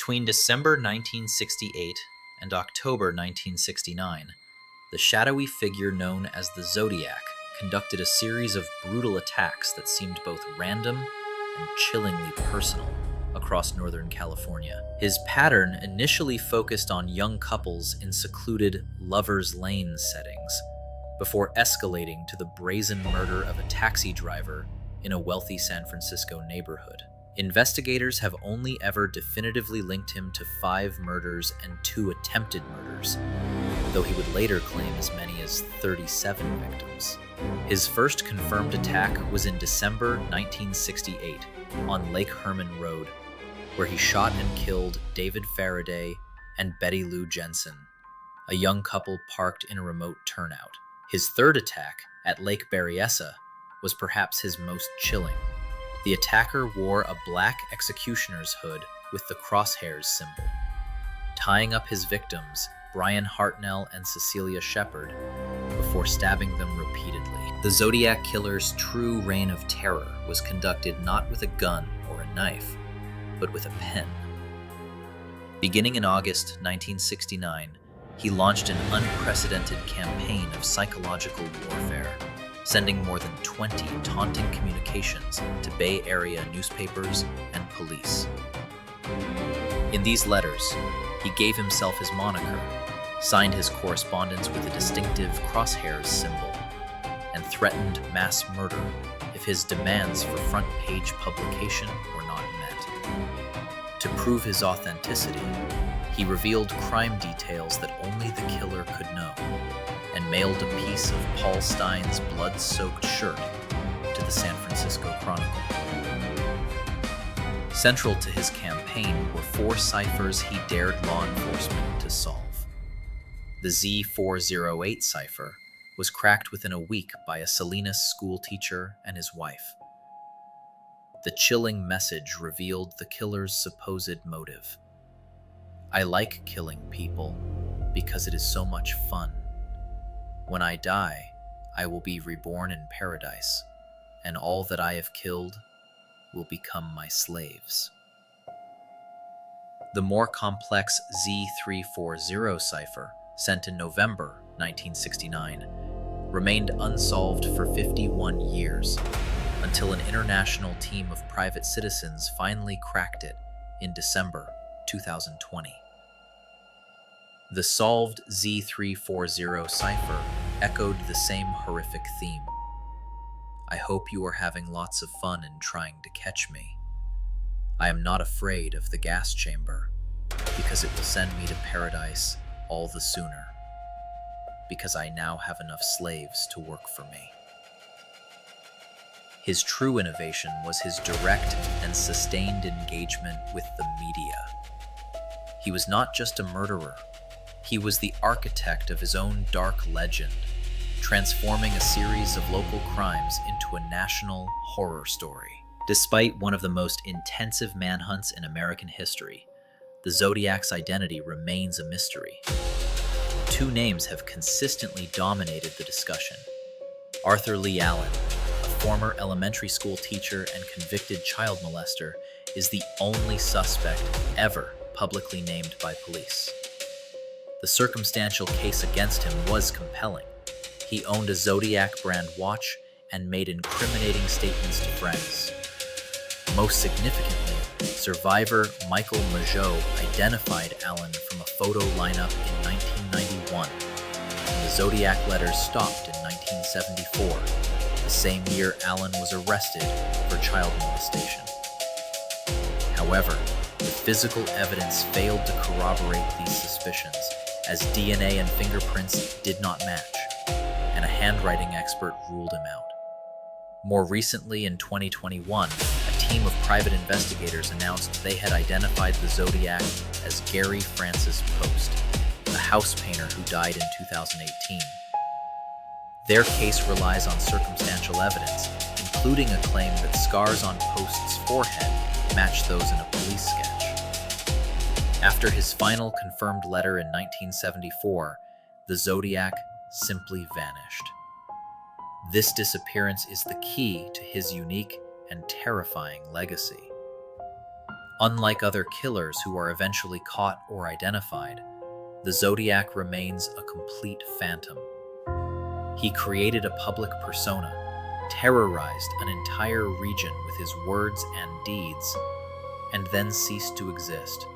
Between December 1968 and October 1969, the shadowy figure known as the Zodiac conducted a series of brutal attacks that seemed both random and chillingly personal across Northern California. His pattern initially focused on young couples in secluded lovers' lane settings, before escalating to the brazen murder of a taxi driver in a wealthy San Francisco neighborhood. Investigators have only ever definitively linked him to 5 murders and 2 attempted murders, though he would later claim as many as 37 victims. His first confirmed attack was in December 1968 on Lake Herman Road, where he shot and killed David Faraday and Betty Lou Jensen, a young couple parked in a remote turnout. His third attack at Lake Berryessa was perhaps his most chilling. The attacker wore a black executioner's hood with the crosshairs symbol, tying up his victims, Brian Hartnell and Cecelia Shepard, before stabbing them repeatedly. The Zodiac killer's true reign of terror was conducted not with a gun or a knife, but with a pen. Beginning in August 1969, he launched an unprecedented campaign of psychological warfare, sending more than 20 taunting communications to Bay Area newspapers and police. In these letters, he gave himself his moniker, signed his correspondence with a distinctive crosshairs symbol, and threatened mass murder if his demands for front-page publication were not met. To prove his authenticity, he revealed crime details that only the killer could know, and mailed a piece of Paul Stine's blood-soaked shirt to the San Francisco Chronicle. Central to his campaign were 4 ciphers he dared law enforcement to solve. The Z408 cipher was cracked within a week by a Salinas schoolteacher and his wife. The chilling message revealed the killer's supposed motive. "I like killing people because it is so much fun. When I die, I will be reborn in paradise, and all that I have killed will become my slaves." The more complex Z340 cipher, sent in November 1969, remained unsolved for 51 years, until an international team of private citizens finally cracked it in December 2020. The solved Z340 cipher echoed the same horrific theme. "I hope you are having lots of fun in trying to catch me. I am not afraid of the gas chamber, because it will send me to paradise all the sooner, because I now have enough slaves to work for me." His true innovation was his direct and sustained engagement with the media. He was not just a murderer. He was the architect of his own dark legend, transforming a series of local crimes into a national horror story. Despite one of the most intensive manhunts in American history, the Zodiac's identity remains a mystery. 2 names have consistently dominated the discussion. Arthur Lee Allen, a former elementary school teacher and convicted child molester, is the only suspect ever publicly named by police. The circumstantial case against him was compelling. He owned a Zodiac brand watch and made incriminating statements to friends. Most significantly, survivor Michael Mageau identified Allen from a photo lineup in 1991, and the Zodiac letters stopped in 1974, the same year Allen was arrested for child molestation. However, the physical evidence failed to corroborate these suspicions, as DNA and fingerprints did not match, and a handwriting expert ruled him out. More recently, in 2021, a team of private investigators announced they had identified the Zodiac as Gary Francis Post, a house painter who died in 2018. Their case relies on circumstantial evidence, including a claim that scars on Post's forehead match those in a police sketch. After his final confirmed letter in 1974, the Zodiac simply vanished. This disappearance is the key to his unique and terrifying legacy. Unlike other killers who are eventually caught or identified, the Zodiac remains a complete phantom. He created a public persona, terrorized an entire region with his words and deeds, and then ceased to exist,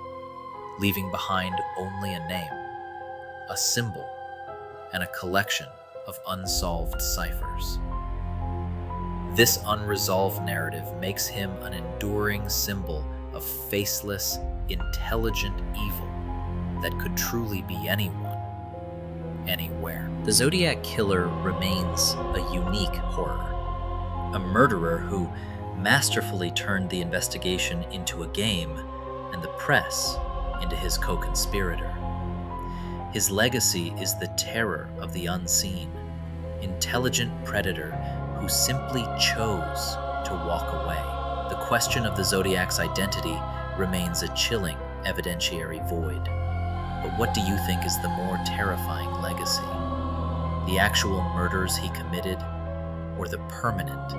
leaving behind only a name, a symbol, and a collection of unsolved ciphers. This unresolved narrative makes him an enduring symbol of faceless, intelligent evil that could truly be anyone, anywhere. The Zodiac Killer remains a unique horror, a murderer who masterfully turned the investigation into a game and the press into his co-conspirator. His legacy is the terror of the unseen, intelligent predator who simply chose to walk away. The question of the Zodiac's identity remains a chilling evidentiary void. But what do you think is the more terrifying legacy? The actual murders he committed, or the permanent,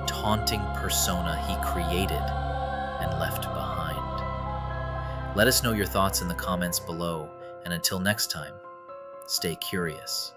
taunting persona he created and left behind? Let us know your thoughts in the comments below, and until next time, stay curious.